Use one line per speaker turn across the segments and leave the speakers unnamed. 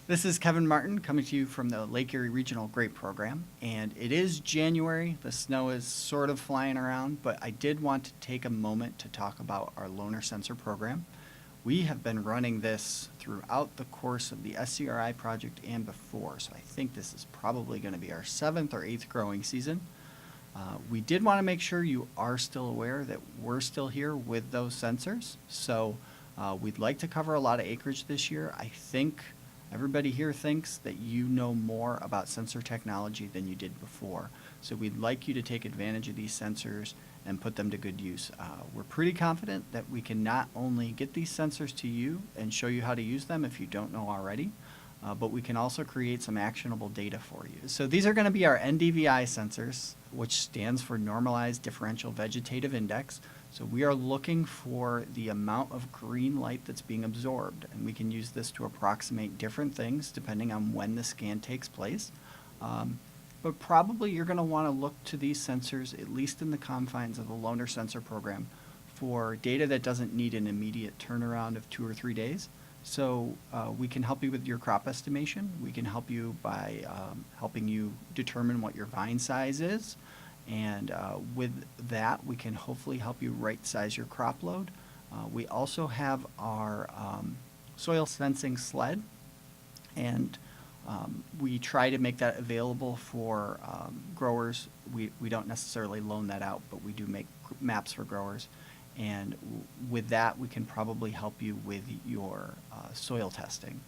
This is Kevin Martin coming to you from the Lake Erie Regional Grape Program, and it is January. The snow is sort of flying around, but I did want to take a moment to talk about our loaner sensor program. We have been running this throughout the course of the SCRI project and before, so I think this is probably going to be our 7th or 8th growing season. We did want to make sure you are still aware that we're still here with those sensors, so we'd like to cover a lot of acreage this year. I think everybody here thinks that you know more about sensor technology than you did before. So we'd like you to take advantage of these sensors and put them to good use. We're pretty confident that we can not only get these sensors to you and show you how to use them if you don't know already, but we can also create some actionable data for you. So these are going to be our NDVI sensors, which stands for Normalized Differential Vegetative Index. So we are looking for the amount of green light that's being absorbed, and we can use this to approximate different things depending on when the scan takes place. But probably you're going to want to look to these sensors, at least in the confines of the loaner sensor program, for data that doesn't need an immediate turnaround of 2 or 3 days. So we can help you with your crop estimation. We can help you by helping you determine what your vine size is. And with that, we can hopefully help you right size your crop load. We also have our soil sensing sled, and we try to make that available for growers. We don't necessarily loan that out, but we do make maps for growers. And with that, we can probably help you with your soil testing.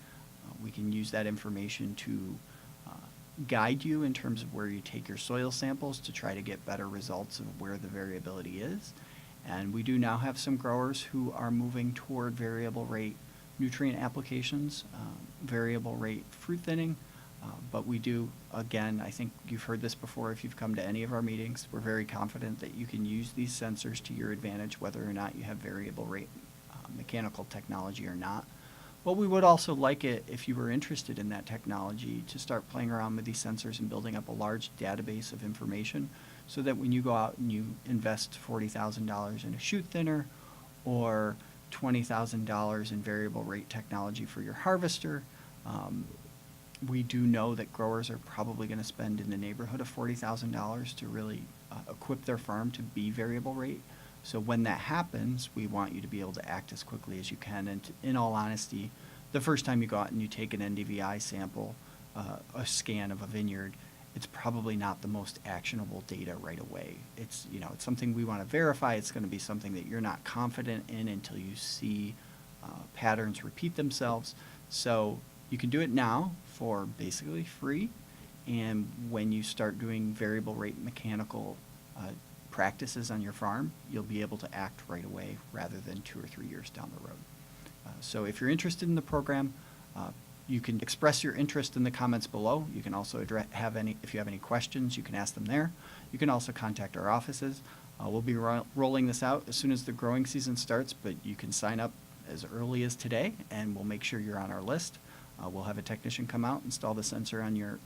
We can use that information to guide you in terms of where you take your soil samples to try to get better results of where the variability is. And we do now have some growers who are moving toward variable rate nutrient applications, variable rate fruit thinning, but we do, again, I think you've heard this before if you've come to any of our meetings, we're very confident that you can use these sensors to your advantage whether or not you have variable rate mechanical technology or not. But we would also like it, if you were interested in that technology, to start playing around with these sensors and building up a large database of information so that when you go out and you invest $40,000 in a shoot thinner or $20,000 in variable rate technology for your harvester, we do know that growers are probably going to spend in the neighborhood of $40,000 to really equip their farm to be variable rate. So when that happens, we want you to be able to act as quickly as you can. And in all honesty, the first time you go out and you take an NDVI sample, a scan of a vineyard, it's probably not the most actionable data right away. It's something we want to verify. It's going to be something that you're not confident in until you see patterns repeat themselves. So you can do it now for basically free. And when you start doing variable rate mechanical practices on your farm, you'll be able to act right away rather than 2 or 3 years down the road. So if you're interested in the program, you can express your interest in the comments below. You can also if you have any questions, you can ask them there. You can also contact our offices. We'll be rolling this out as soon as the growing season starts, but you can sign up as early as today, and we'll make sure you're on our list. We'll have a technician come out, install the sensor on your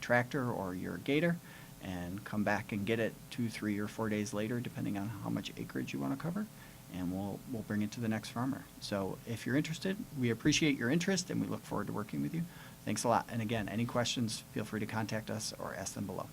tractor or your gator, and come back and get it 2, 3, or 4 days later, depending on how much acreage you want to cover, and we'll bring it to the next farmer. So if you're interested, we appreciate your interest, and we look forward to working with you. Thanks a lot. And again, any questions, feel free to contact us or ask them below.